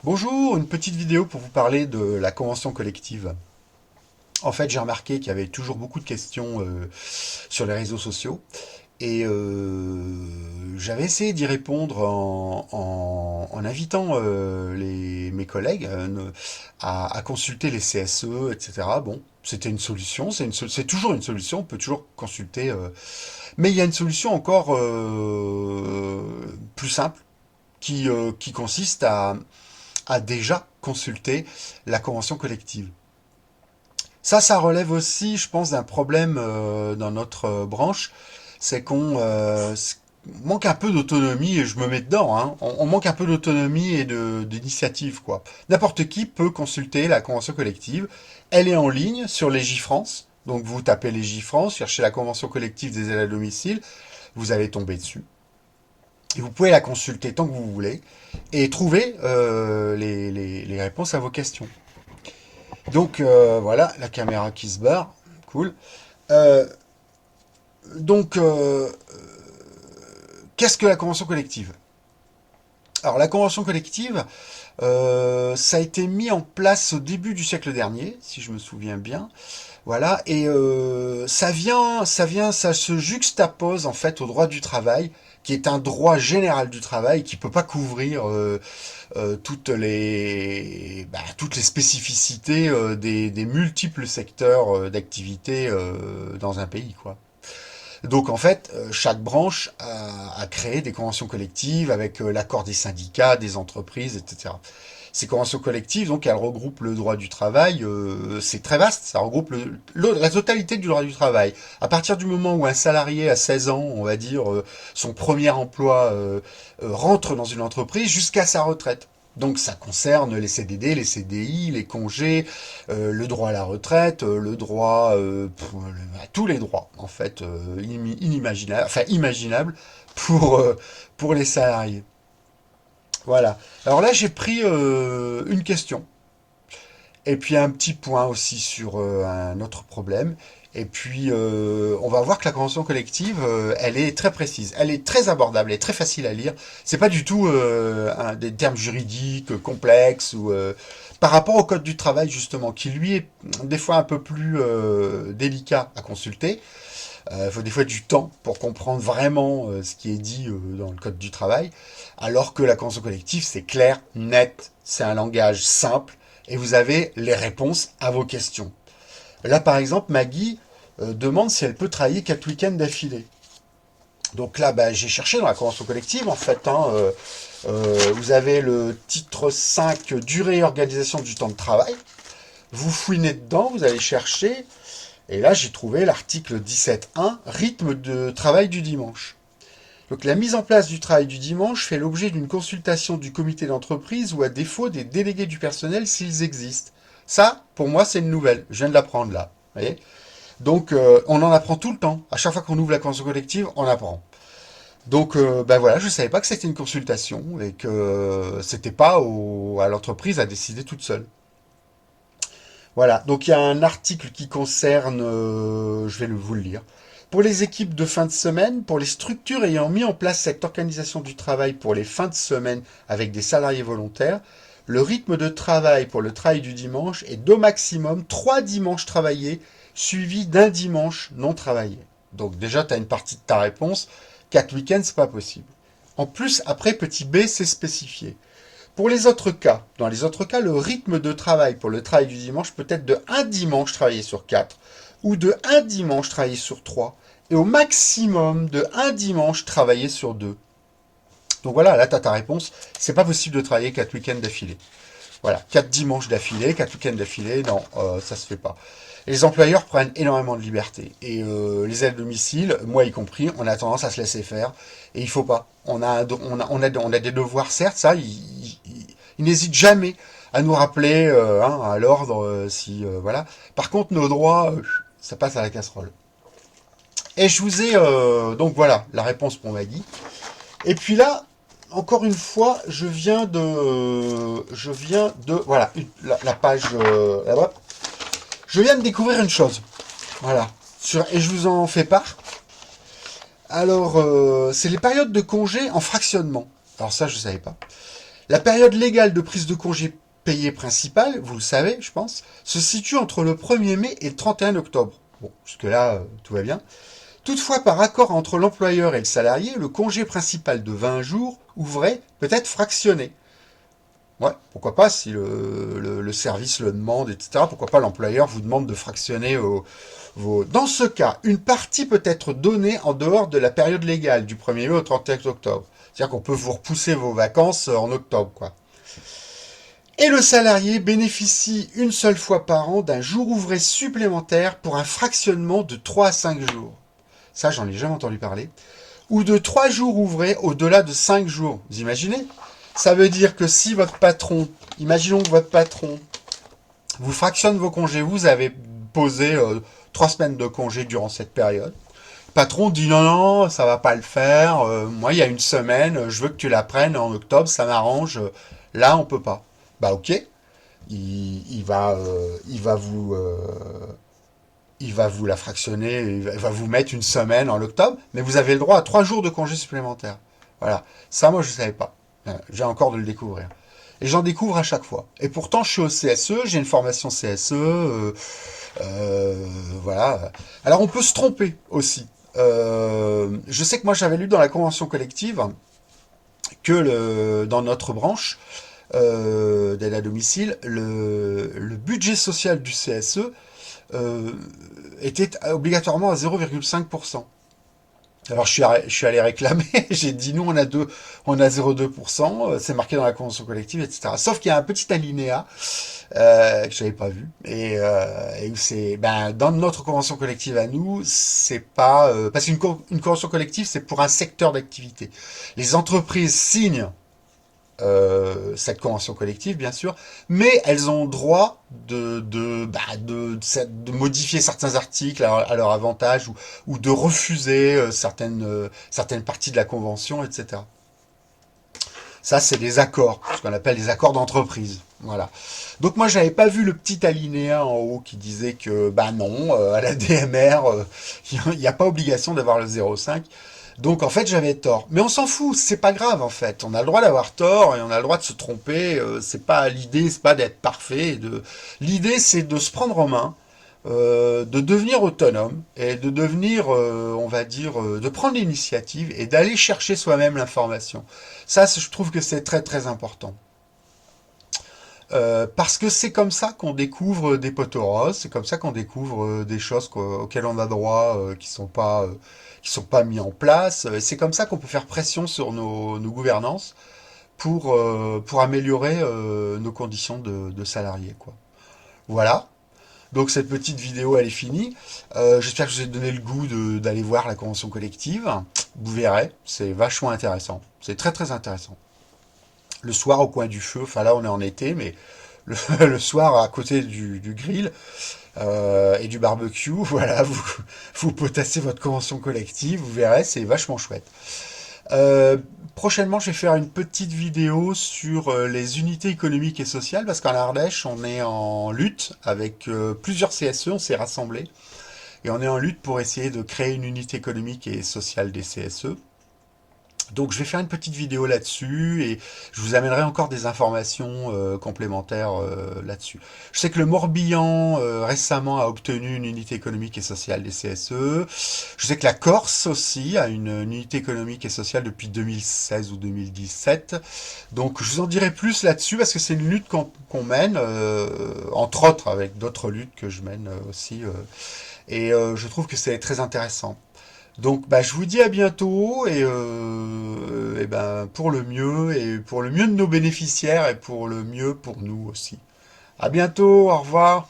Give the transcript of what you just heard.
Bonjour, une petite vidéo pour vous parler de la convention collective. En fait, j'ai remarqué qu'il y avait toujours beaucoup de questions sur les réseaux sociaux et j'avais essayé d'y répondre en invitant mes collègues à consulter les CSE, etc. Bon, c'était une solution, c'est toujours une solution, on peut toujours consulter, mais il y a une solution encore plus simple qui consiste à déjà consulter la convention collective. Ça relève aussi, je pense, d'un problème dans notre branche, c'est qu'on manque un peu d'autonomie, et je me mets dedans, hein. On manque un peu d'autonomie et d'initiative, quoi. N'importe qui peut consulter la convention collective. Elle est en ligne sur Légifrance. Donc vous tapez Légifrance, cherchez la convention collective des aides à domicile, vous allez tomber dessus. Et vous pouvez la consulter tant que vous voulez et trouver les réponses à vos questions. Donc voilà, la caméra qui se barre, cool. Euh, donc, qu'est-ce que la convention collective? Alors la convention collective, ça a été mis en place au début du siècle dernier, si je me souviens bien. Voilà, et ça se juxtapose en fait au droit du travail, qui est un droit général du travail qui peut pas couvrir toutes les spécificités des multiples secteurs d'activité dans un pays, quoi. Donc en fait, chaque branche a créé des conventions collectives avec l'accord des syndicats, des entreprises, etc. Ces conventions collectives, donc, elles regroupent le droit du travail. C'est très vaste, ça regroupe la totalité du droit du travail. À partir du moment où un salarié a 16 ans, on va dire, son premier emploi rentre dans une entreprise jusqu'à sa retraite. Donc ça concerne les CDD, les CDI, les congés, le droit à la retraite, le droit à tous les droits en fait inimaginables, enfin imaginables pour les salariés. Voilà. Alors là j'ai pris une question et puis un petit point aussi sur un autre problème. Et puis, on va voir que la convention collective, elle est très précise, elle est très abordable, elle est très facile à lire. C'est pas du tout des termes juridiques complexes ou par rapport au code du travail justement, qui lui est des fois un peu plus délicat à consulter. Il faut des fois du temps pour comprendre vraiment ce qui est dit dans le code du travail, alors que la convention collective, c'est clair, net, c'est un langage simple, et vous avez les réponses à vos questions. Là, par exemple, Maggie demande si elle peut travailler 4 week-ends d'affilée. Donc là, bah, j'ai cherché dans la convention collective, en fait. Vous avez le titre 5, durée et organisation du temps de travail. Vous fouinez dedans, vous allez chercher. Et là, j'ai trouvé l'article 17.1, rythme de travail du dimanche. Donc la mise en place du travail du dimanche fait l'objet d'une consultation du comité d'entreprise ou à défaut des délégués du personnel s'ils existent. Ça, pour moi, c'est une nouvelle. Je viens de l'apprendre là. Vous voyez. Donc on en apprend tout le temps. À chaque fois qu'on ouvre la convention collective, on apprend. Donc ben voilà, je savais pas que c'était une consultation et que c'était pas à l'entreprise à décider toute seule. Voilà, donc il y a un article qui concerne, je vais vous le lire. Pour les équipes de fin de semaine, pour les structures ayant mis en place cette organisation du travail pour les fins de semaine avec des salariés volontaires, le rythme de travail pour le travail du dimanche est d'au maximum 3 dimanches travaillés suivis d'un dimanche non travaillé. Donc déjà, tu as une partie de ta réponse. 4 week-ends, c'est pas possible. En plus, après, petit b, c'est spécifié. Pour les autres cas, dans les autres cas, le rythme de travail pour le travail du dimanche peut être de un dimanche travaillé sur 4 ou de un dimanche travaillé sur 3 et au maximum de un dimanche travaillé sur 2. Donc voilà, là tu as ta réponse. C'est pas possible de travailler 4 week-ends d'affilée. Voilà, 4 dimanches d'affilée, 4 week-ends d'affilée, non, ça se fait pas. Les employeurs prennent énormément de liberté. Et les aides à domicile, moi y compris, on a tendance à se laisser faire. Et il faut pas. On a des devoirs, certes, ça, ils n'hésitent jamais à nous rappeler à l'ordre, si voilà. Par contre, nos droits, ça passe à la casserole. Et je vous ai donc voilà la réponse pour Maggie. Et puis là, encore une fois, voilà la page là-bas. Je viens de découvrir une chose, voilà, et je vous en fais part. Alors, c'est les périodes de congé en fractionnement. Alors ça, je savais pas. La période légale de prise de congé payé principale, vous le savez, je pense, se situe entre le 1er mai et le 31 octobre. Bon, jusque-là, tout va bien. Toutefois, par accord entre l'employeur et le salarié, le congé principal de 20 jours ouvrés peut être fractionné. Ouais, pourquoi pas, si le service le demande, etc. Pourquoi pas l'employeur vous demande de fractionner vos... Dans ce cas, une partie peut être donnée en dehors de la période légale, du 1er mai au 31 octobre. C'est-à-dire qu'on peut vous repousser vos vacances en octobre, quoi. Et le salarié bénéficie une seule fois par an d'un jour ouvré supplémentaire pour un fractionnement de 3 à 5 jours. Ça, j'en ai jamais entendu parler. Ou de 3 jours ouvrés au-delà de 5 jours. Vous imaginez? Ça veut dire que si votre patron, imaginons que votre patron vous fractionne vos congés, vous avez posé 3 semaines de congé durant cette période. Le patron dit non, non, ça va pas le faire. Moi, il y a une semaine, je veux que tu la prennes en octobre, ça m'arrange. Là, on peut pas. Bah ok, il va vous la fractionner, il va vous mettre une semaine en octobre, mais vous avez le droit à 3 jours de congé supplémentaires. Voilà, ça moi je savais pas. J'ai encore de le découvrir. Et j'en découvre à chaque fois. Et pourtant je suis au CSE, j'ai une formation CSE, voilà. Alors on peut se tromper aussi. Je sais que moi j'avais lu dans la convention collective que dans notre branche, d'aide à domicile, le budget social du CSE euh, était obligatoirement à 0,5%. Alors je suis allé réclamer, j'ai dit nous on a 0,2%, c'est marqué dans la convention collective, etc. Sauf qu'il y a un petit alinéa que j'avais pas vu et où c'est dans notre convention collective à nous, c'est pas parce qu'une convention collective c'est pour un secteur d'activité. Les entreprises signent cette convention collective, bien sûr, mais elles ont droit de modifier certains articles à leur avantage ou de refuser certaines parties de la convention, etc. Ça, c'est des accords, ce qu'on appelle des accords d'entreprise. Voilà. Donc moi, j'avais pas vu le petit alinéa en haut qui disait que, non, à la DMR, il n'y a pas obligation d'avoir le 0,5. Donc en fait j'avais tort. Mais on s'en fout, c'est pas grave en fait. On a le droit d'avoir tort et on a le droit de se tromper. C'est pas l'idée, c'est pas d'être parfait. L'idée c'est de se prendre en main, de devenir autonome et de devenir, on va dire, de prendre l'initiative et d'aller chercher soi-même l'information. Ça, je trouve que c'est très très important. Parce que c'est comme ça qu'on découvre des poteaux roses, c'est comme ça qu'on découvre des choses auxquelles on a droit, qui sont pas mis en place. C'est comme ça qu'on peut faire pression sur nos gouvernances pour améliorer nos conditions de salariés, quoi. Voilà. Donc cette petite vidéo elle est finie. J'espère que je vous ai donné le goût d'aller voir la convention collective. Vous verrez, c'est vachement intéressant. C'est très très intéressant. Le soir au coin du feu, enfin là on est en été, mais le soir à côté du grill et du barbecue, voilà, vous potassez votre convention collective, vous verrez, c'est vachement chouette. Euh, Prochainement, je vais faire une petite vidéo sur les unités économiques et sociales, parce qu'en Ardèche, on est en lutte avec plusieurs CSE, on s'est rassemblés, et on est en lutte pour essayer de créer une unité économique et sociale des CSE. Donc je vais faire une petite vidéo là-dessus et je vous amènerai encore des informations complémentaires là-dessus. Je sais que le Morbihan récemment a obtenu une unité économique et sociale des CSE. Je sais que la Corse aussi a une unité économique et sociale depuis 2016 ou 2017. Donc je vous en dirai plus là-dessus parce que c'est une lutte qu'on mène, entre autres avec d'autres luttes que je mène aussi. Et je trouve que c'est très intéressant. Donc, je vous dis à bientôt et pour le mieux et pour le mieux de nos bénéficiaires et pour le mieux pour nous aussi. À bientôt, au revoir.